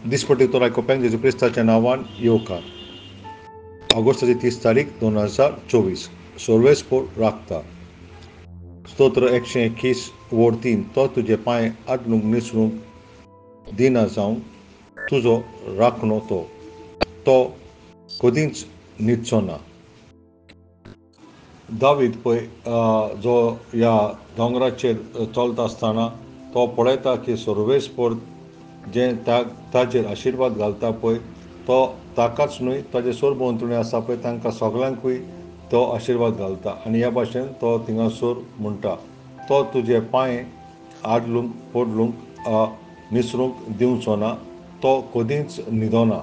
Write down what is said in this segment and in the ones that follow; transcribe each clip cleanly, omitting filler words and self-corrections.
दिसपट्टी तो आयकोप्यांक जेजू क्रिस्ताच्या नांवान येवकार. ऑगस्टाची 30 तारीख 2024. सोर्वेस्पोर राखता. स्तोत्र 121 वोड 3. तो तुझे पांय आदलूंक निसरूंक दिना जावं तुजो राखणो तो कधीच न्हिदचो ना. दावीद पळय जो ह्या दोंगराचेर चलता आसतना तो पळयता की सोर्वेस्पोर जे ताचेर आशिर्वाद घालता पळय तो ताकाच न्हय ताजे सोरभोंवतणी आसा पळय तांकां सगळ्यांकूय तो आशिर्वाद घालता. आनी ह्या भाशेन तो थिंगासोर म्हणटा, तो तुजे पांय आदलूंक पडलूंक निसरूंक दिवचो ना, तो कधीच न्हिदना.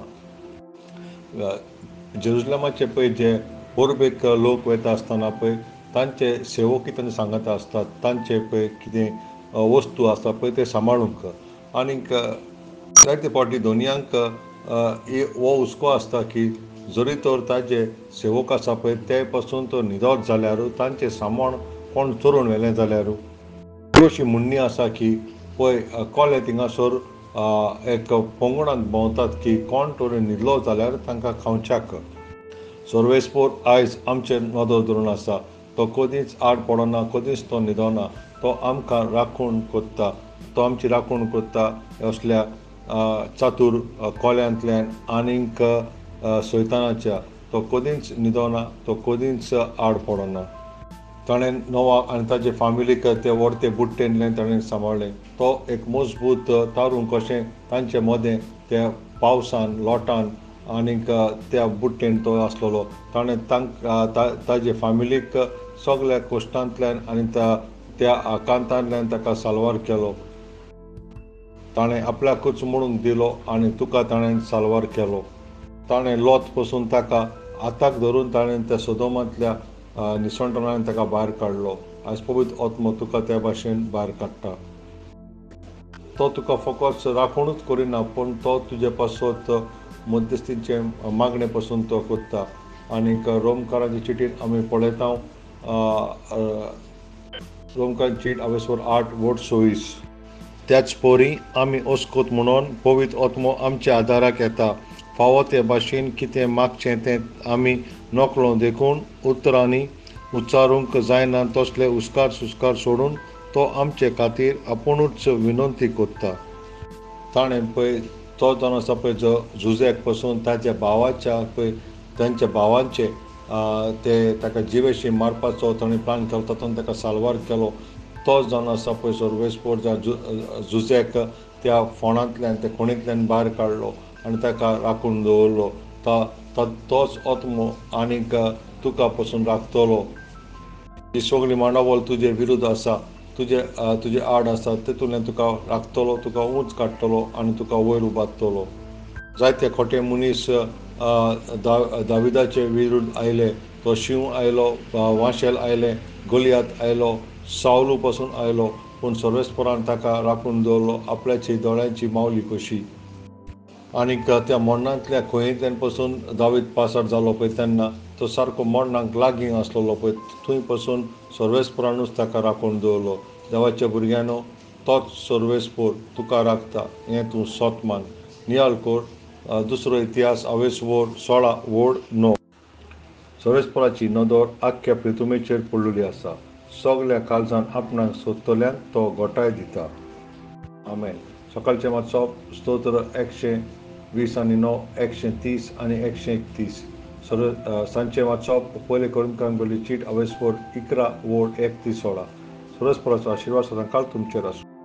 जेरुसलेमाचे पळय जे पोरबेक लोक वयता आसतना पळय तांचे सेवकी तांचे सांगता आसतात तांचे पळय कितें वस्तू आसता पळय ते सांबाळूंक. आनीक जायते फावटी दोनयांक हो हुस्को आसता की जरी तर ताजे सेवक आसा पळय ते पासून तो न्हिदत जाल्यारूय तांचें सांबाळ कोण चोरून व्हेलें जाल्यारूय अशी म्हणणी आसा की पळय कोले थिंगासोर एक पंगडान भोंवतात की कोण तरी न्हिदलो जाल्यार तांकां खावच्याक. सोर्वेस्पोर आयज आमचेर नदर दवरून आसा. तो कधीच आड पडना, कधीच तो न्हिदना. तो आमकां राखण कोत्ता. तो आमची राखण कोत्ता असल्या चातूर कोल्यांतल्यान आनीक सैतानाच्या. तो कधीच न्हिदना, तो कधीच आड पडना. ताणें नोवाक आनी ताचे फामिलीक ते व्हडते बुट्टेंतल्यान ताणें सांबाळ्ळें. तो एक मजबूत तारून कशें तांचे मदें त्या पावसान लोटान आनीक त्या बुट्टेन तो आसलेलो. ताणें ताजे फामिलीक सगळ्या कश्टांतल्यान आनी त्या आकांतांतल्यान ताका साल्वार केलो. ताणें आपल्याकूच म्हणूंक दिलो आनी तुका ताणें साल्वार केलो. ताणें लोत पासून ताका आताक धरून ताणें त्या सोदोमांतल्या निसवणपणान ताका भायर काडलो. आयज पवित्र आत्मो तुका त्या भाशेन भायर काडटा. तो तुका फकत राखणूच करिना पूण तो तुजे पासत मध्यस्थीचे मागणे पासून तो कोत्ता. आनीक रोमकारांची चिटीन आमी पळयता रोमकारांची चीट 8 वोड 26. त्याच पोरी आमी ओस्कोत म्हणून पवित्र आत्मो आमच्या आदाराक येता. फावो ते भाशेन कितें मागचें तें आमी नकळो देखून उतरांनी उच्चारूंक जायना तसले हुस्कार सुस्कार सोडून तो आमचे खातीर आपुणूच विनंती कोत्ता. ताणें पळय तो जावन आसा पळय जो झुजेक पासून ताच्या भावाच्या पळय तांच्या भावांचे ते ताका जिवेशी मारपाचो ताणें प्लान केलो तातूंत ताका साल्वार केलो. तोच जावन आसा पळय सोर्वेस्पोर झुजेक त्या फोंडांतल्यान त्या कोणींतल्यान भायर काडलो आनी ताका राखून दवरलो. तोच आत्मो आनीक तुका पासून राखतलो. ही सगळी मांडावळ तुजे विरुद्ध आसा, तुजे आड आसा, तेतूंतल्यान तुका राखतलो, तुका उंच काडटलो आनी तुका वयर उबारतलो. जायते खोटे मनीस दाविदाचे विरुद्ध आयले. तो शिव आयलो, वाशेल आयले, गोलियात आयलो, सावलू पासून आयलो, पूण सोर्वेस्पोरान ताका राखून दवरलो आपल्याची दोळ्यांची मावली कशी. आनीक त्या मरणांतल्या खंयतल्यान पासून दावीद पासड जालो पळय तेन्ना तो सारको मरणाक लागीं आसलेलो पळय थंय पासून सोर्वेस्पोरानूच ताका राखून दवरलो. देवाच्या भुरग्यानो, तोच सोर्वेस्पोर तुका राखता हें तूं सोतमान नियाळ कोर. दुसरो इतिहास 16 वोड 9. सोर्वेस्पोराची नदर आख्ख्या पृथ्वीचेर पडलेली आसा. सगळ्या काळजान आपणाक सोदतल्यांक तो घोटाय दिता. आमेन. सकाळचे वाचप स्तोत्र 120 आनी 9, 130 आनी 131. सांजचे वाचप पयले कोरिंथांक बरयल्ली चीट 11 वोड 1 ते 16. सोर्वेस्पोराचो आशिर्वाद सदांकाळ तुमचेर आसूं.